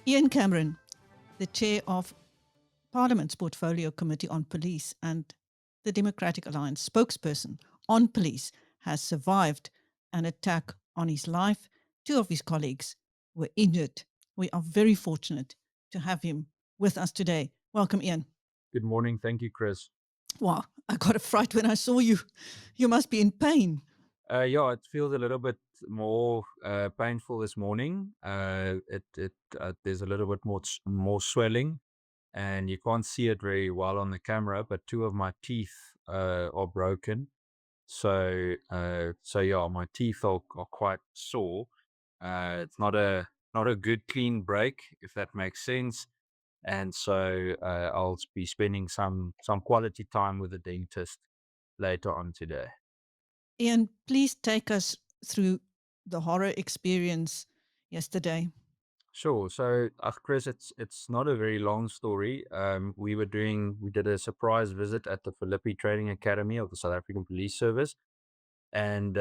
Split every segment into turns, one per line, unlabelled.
Ian Cameron, the chair of Parliament's Portfolio Committee on Police and the Democratic Alliance spokesperson on police, has survived an attack on his life. Two of his colleagues were injured. We are very fortunate to have him with us today. Welcome, Ian.
Good morning. Thank you, Chris.
Wow, I got a fright when I saw you. You must be in pain.
Yeah, it feels a little bit more painful this morning. There's a little bit more swelling, and you can't see it very well on the camera. But two of my teeth are broken, so yeah, my teeth are quite sore. It's not a good clean break, if that makes sense. And so I'll be spending some quality time with the dentist later on today.
Ian, please take us through the horror experience yesterday.
Sure. So, Chris, it's not a very long story. We did a surprise visit at the Philippi Training Academy of the South African Police Service, and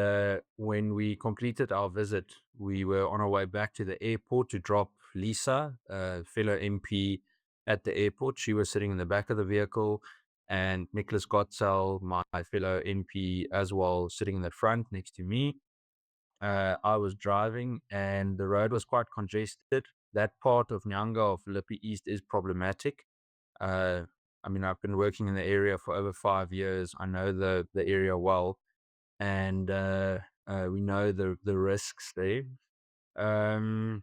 when we completed our visit, we were on our way back to the airport to drop Lisa, a fellow MP, at the airport. She was sitting in the back of the vehicle, and Nicholas Gotzel, my fellow MP, as well, sitting in the front next to me. I was driving and the road was quite congested. That part of Nyanga of Philippi East is problematic. Uh, I mean, I've been working in the area for over 5 years. I know the area well, and we know the risks there. Um,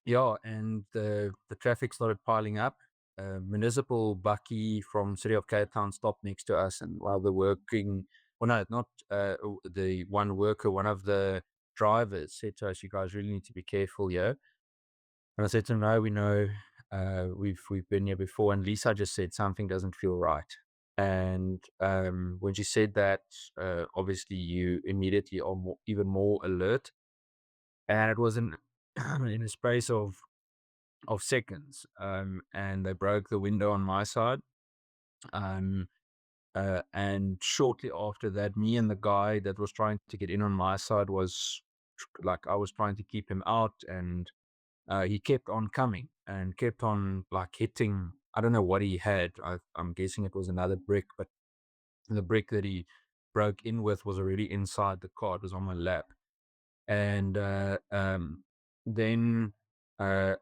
yeah, and the traffic started piling up. Municipal Bucky from City of Cape Town stopped next to us, and while they're working, well, no, not the one worker, one of the drivers said to us, "You guys really need to be careful here." And I said to him, "No, we know. We've been here before." And Lisa just said something doesn't feel right. And when she said that, obviously you immediately are even more alert. And it was in in a space of seconds. And they broke the window on my side. Um, and shortly after that, me and the guy that was trying to get in on my side was like, I was trying to keep him out, and he kept on coming and kept on like hitting. I don't know what he had. I'm guessing it was another brick, but the brick that he broke in with was already inside the car. It was on my lap. And then uh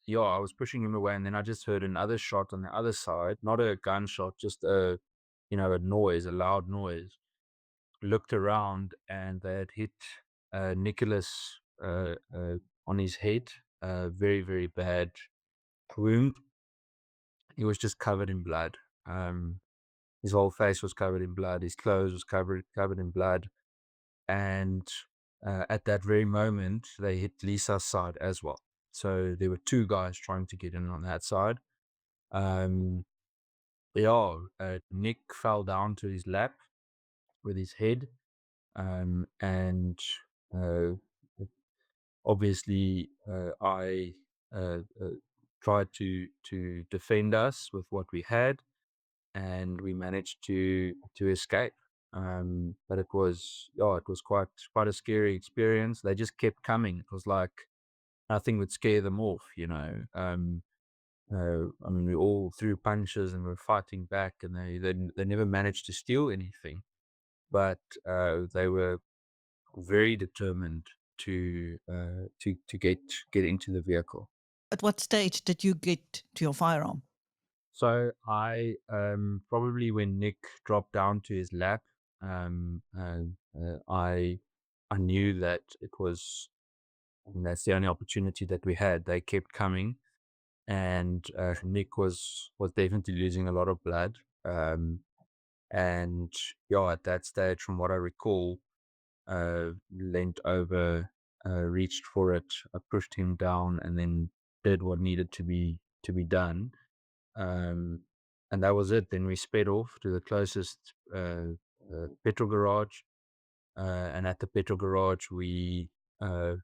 yeah, I was pushing him away, and then I just heard another shot on the other side, not a gunshot, just a noise, a loud noise. Looked around, and they had hit Nicholas on his head, very, very bad wound. He was just covered in blood. His whole face was covered in blood, his clothes was covered in blood. And at that very moment, they hit Lisa's side as well. So there were two guys trying to get in on that side. Um, yeah, Nick fell down to his lap with his head, and uh, obviously I tried to defend us with what we had, and we managed to escape. But it was quite a scary experience. They just kept coming. It was like nothing would scare them off. I mean, we all threw punches and were fighting back, and they never managed to steal anything, but they were very determined to get into the vehicle.
At what stage did you get to your firearm?
So I probably when Nick dropped down to his lap, um, uh, I knew that it was, and that's the only opportunity that we had. They kept coming, and Nick was definitely losing a lot of blood. And yeah, at that stage, from what I recall, leant over, reached for it, I pushed him down, and then did what needed to be done. Um, and that was it. Then we sped off to the closest petrol garage, and at the petrol garage, we uh,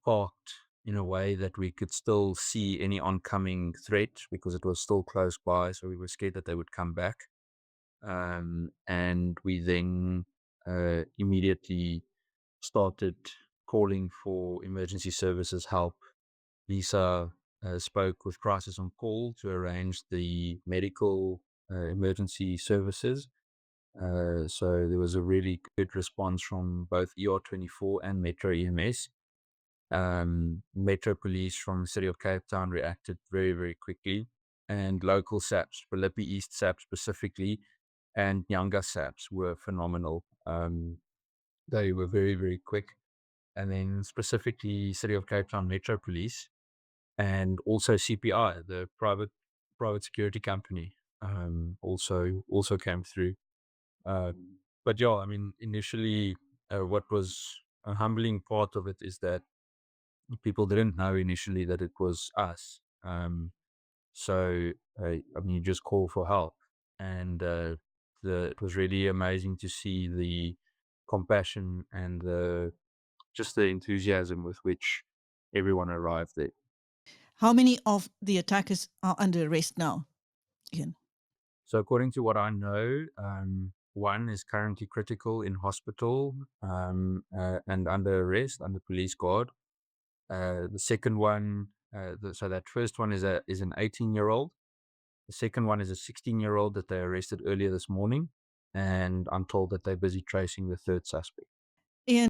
parked in a way that we could still see any oncoming threat because it was still close by. So we were scared that they would come back. And we then immediately started calling for emergency services help. Lisa spoke with Crisis on Call to arrange the medical emergency services. So there was a really good response from both ER24 and Metro EMS. Metro Police from the City of Cape Town reacted very, very quickly, and local SAPs, Philippi East SAPS specifically, and Nyanga SAPS were phenomenal. They were very, very quick. And then specifically City of Cape Town Metro Police and also CPI, the private security company, also came through. But yeah, I mean, initially, what was a humbling part of it is that people didn't know initially that it was us. So I mean, you just call for help, and it was really amazing to see the compassion and the just the enthusiasm with which everyone arrived there.
How many of the attackers are under arrest now, Ian?
So according to what I know, one is currently critical in hospital and under arrest, under police guard. The second one, so that first one is an 18-year-old. The second one is a 16-year-old that they arrested earlier this morning, and I'm told that they're busy tracing the third suspect.
Ian,